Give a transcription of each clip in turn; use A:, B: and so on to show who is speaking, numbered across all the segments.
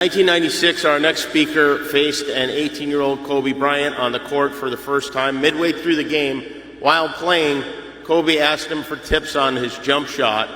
A: 1996, our next speaker faced an 18-year-old Kobe Bryant on the court for the first time. Midway through the game, while playing, Kobe asked him for tips on his jump shot.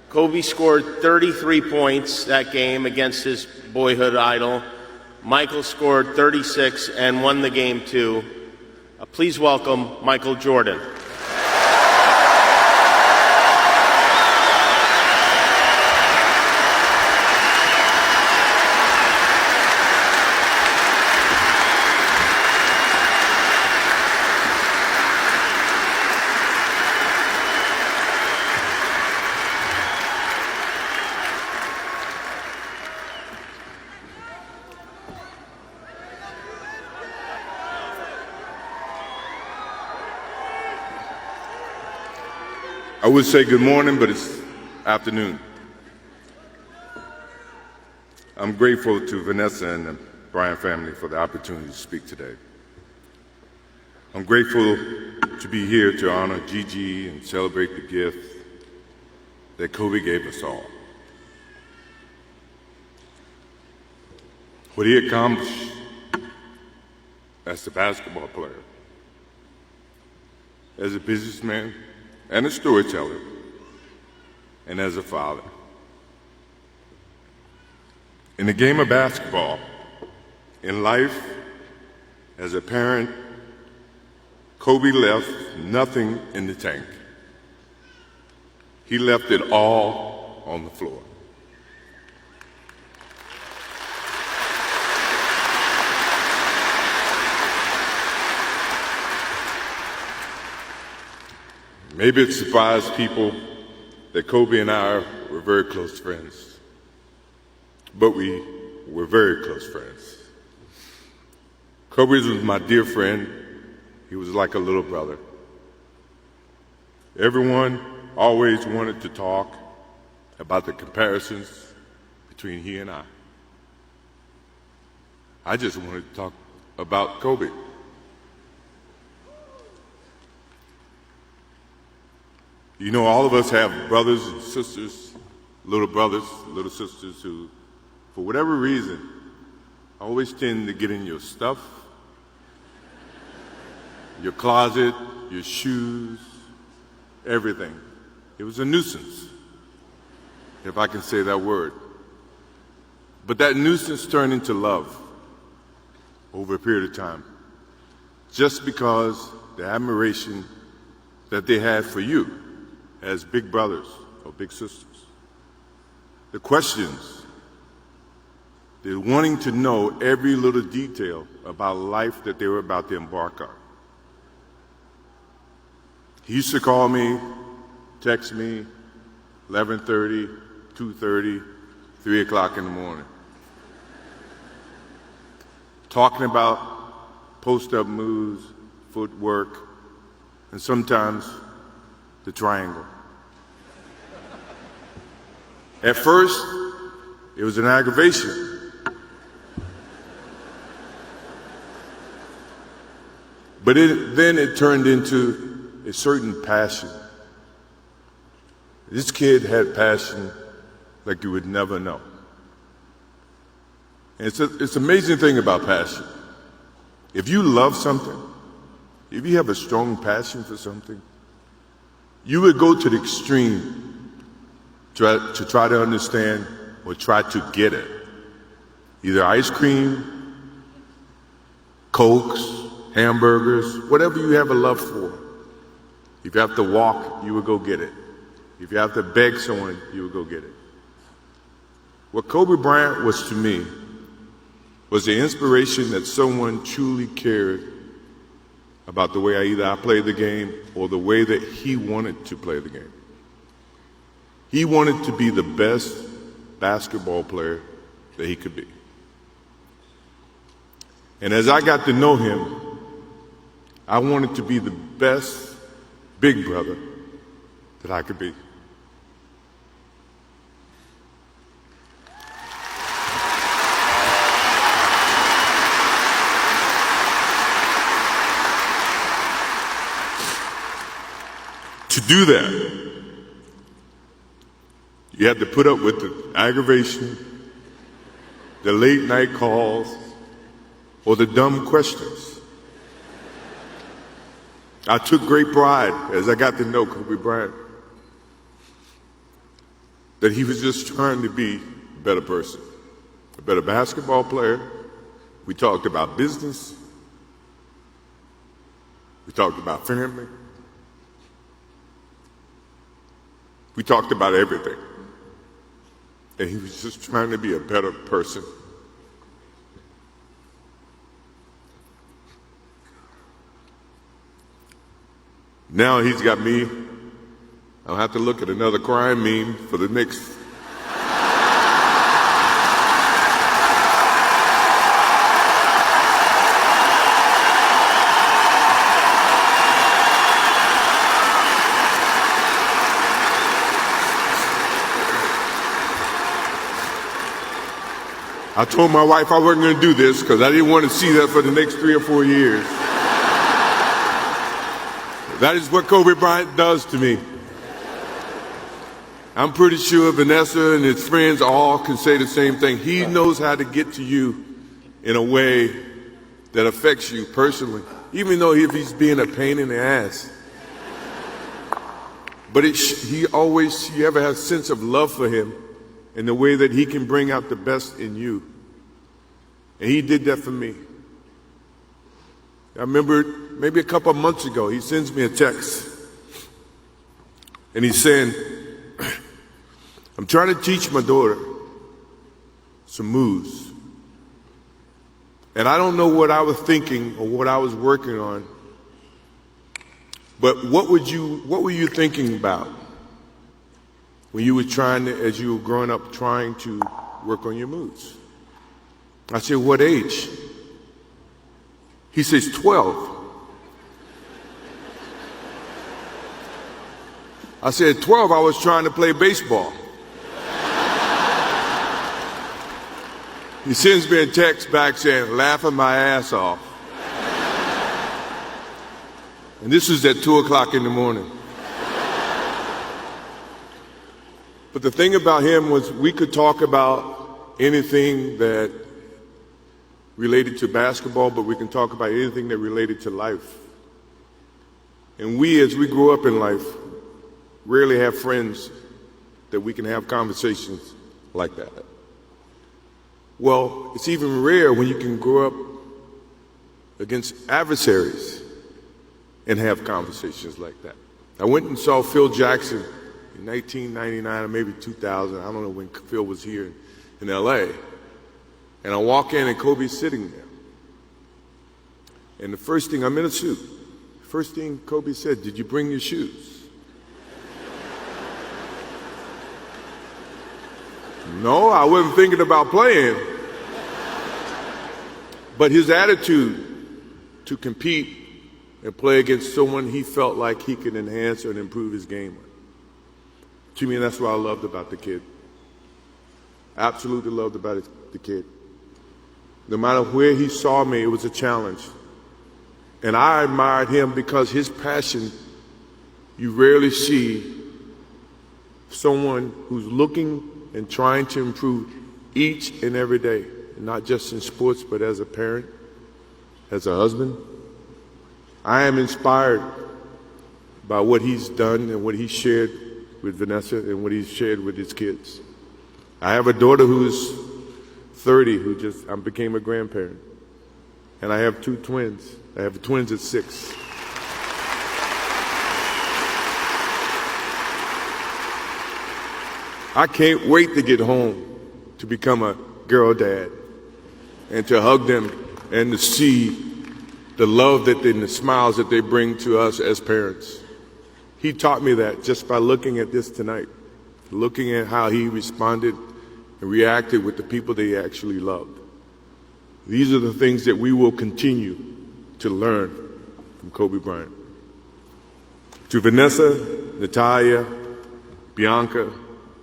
A: Kobe scored 33 points that game against his boyhood idol. Michael scored 36 and won the game too. Please welcome Michael Jordan.
B: I would say good morning, but it's afternoon. I'm grateful to Vanessa and the Bryant family for the opportunity to speak today. I'm grateful to be here to honor Gigi and celebrate the gift that Kobe gave us all. What he accomplished as a basketball player, as a businessman, and a storyteller, and as a father. In the game of basketball, in life, as a parent, Kobe left nothing in the tank. He left it all on the floor. Maybe it surprised people that Kobe and I were very close friends, but we were very close friends. Kobe was my dear friend. He was like a little brother. Everyone always wanted to talk about the comparisons between he and I. I just wanted to talk about Kobe. You know, all of us have brothers and sisters, little sisters who, for whatever reason, always tend to get in your stuff, your closet, your shoes, everything. It was a nuisance, if I can say that word. But that nuisance turned into love over a period of time, just because the admiration that they had for you as big brothers or big sisters. The questions, they're wanting to know every little detail about life that they were about to embark on. He used to call me, text me, 11:30, 2:30, 3 o'clock in the morning, talking about post-up moves, footwork, and sometimes the triangle. At first, it was an aggravation. But then it turned into a certain passion. This kid had passion like you would never know. And it's an amazing thing about passion. If you love something, if you have a strong passion for something, you would go to the extreme to try to understand or try to get it. Either ice cream, Cokes, hamburgers, whatever you have a love for. If you have to walk, you would go get it. If you have to beg someone, you would go get it. What Kobe Bryant was to me was the inspiration that someone truly cared about the way I played the game or the way that he wanted to play the game. He wanted to be the best basketball player that he could be. And as I got to know him, I wanted to be the best big brother that I could be. To do that, you have to put up with the aggravation, the late night calls, or the dumb questions. I took great pride as I got to know Kobe Bryant that he was just trying to be a better person, a better basketball player. We talked about business. We talked about family. We talked about everything. And he was just trying to be a better person. Now he's got me. I'll have to look at another crime meme for the next. I told my wife I wasn't going to do this because I didn't want to see that for the next 3 or 4 years. That is what Kobe Bryant does to me. I'm pretty sure Vanessa and his friends all can say the same thing. He knows how to get to you in a way that affects you personally, even though if he's being a pain in the ass. But you ever have a sense of love for him in the way that he can bring out the best in you. And he did that for me. I remember maybe a couple of months ago, he sends me a text. And he's saying, I'm trying to teach my daughter some moves. And I don't know what I was thinking or what I was working on. But what were you thinking about when you were as you were growing up, trying to work on your moves? I said, what age? He says, 12. I said, 12, I was trying to play baseball. He sends me a text back saying, laughing my ass off. And this was at 2 o'clock in the morning. But the thing about him was we could talk about anything that related to basketball, but we can talk about anything that related to life. And we, as we grow up in life, rarely have friends that we can have conversations like that. Well, it's even rare when you can grow up against adversaries and have conversations like that. I went and saw Phil Jackson in 1999 or maybe 2000. I don't know when Phil was here in LA. And I walk in and Kobe's sitting there. And the first thing, I'm in a suit. The first thing Kobe said, did you bring your shoes? No, I wasn't thinking about playing. But his attitude to compete and play against someone he felt like he could enhance and improve his game. To me, that's what I loved about the kid. Absolutely loved about the kid. No matter where he saw me, it was a challenge. And I admired him because his passion, you rarely see someone who's looking and trying to improve each and every day, not just in sports, but as a parent, as a husband. I am inspired by what he's done and what he shared with Vanessa and what he's shared with his kids. I have a daughter who's 30 I became a grandparent. And I have 2 twins. I have twins at 6. I can't wait to get home to become a girl dad and to hug them and to see the love and the smiles that they bring to us as parents. He taught me that just by looking at this tonight, looking at how he responded and reacted with the people that he actually loved. These are the things that we will continue to learn from Kobe Bryant. To Vanessa, Natalia, Bianca,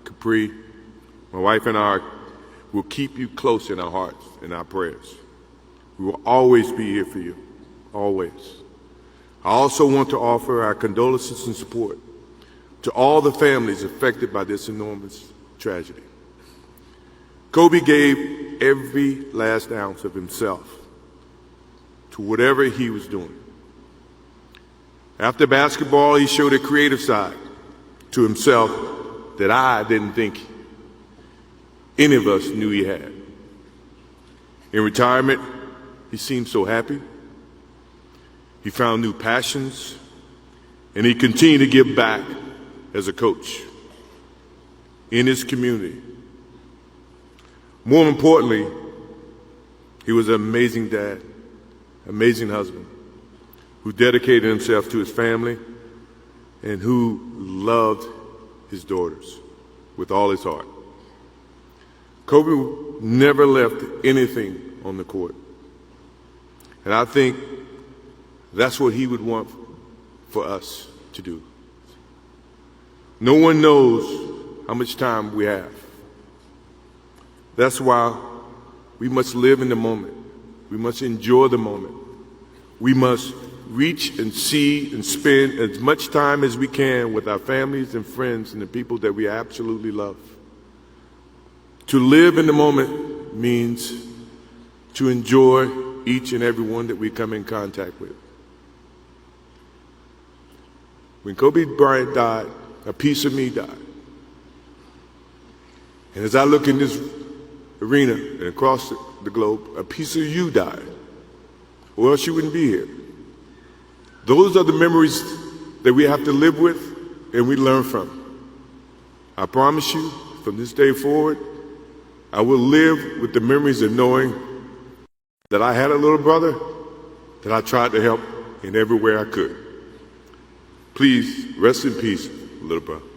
B: Capri, my wife and I will keep you close in our hearts and our prayers. We will always be here for you, always. I also want to offer our condolences and support to all the families affected by this enormous tragedy. Kobe gave every last ounce of himself to whatever he was doing. After basketball, he showed a creative side to himself that I didn't think any of us knew he had. In retirement, he seemed so happy. He found new passions, and he continued to give back as a coach in his community. More importantly, he was an amazing dad, amazing husband, who dedicated himself to his family and who loved his daughters with all his heart. Kobe never left anything on the court. And I think that's what he would want for us to do. No one knows how much time we have. That's why we must live in the moment. We must enjoy the moment. We must reach and see and spend as much time as we can with our families and friends and the people that we absolutely love. To live in the moment means to enjoy each and every one that we come in contact with. When Kobe Bryant died, a piece of me died. And as I look in this arena and across the globe, a piece of you died, or else you wouldn't be here. Those are the memories that we have to live with and we learn from. I promise you, from this day forward, I will live with the memories of knowing that I had a little brother that I tried to help in every way I could. Please rest in peace, little brother.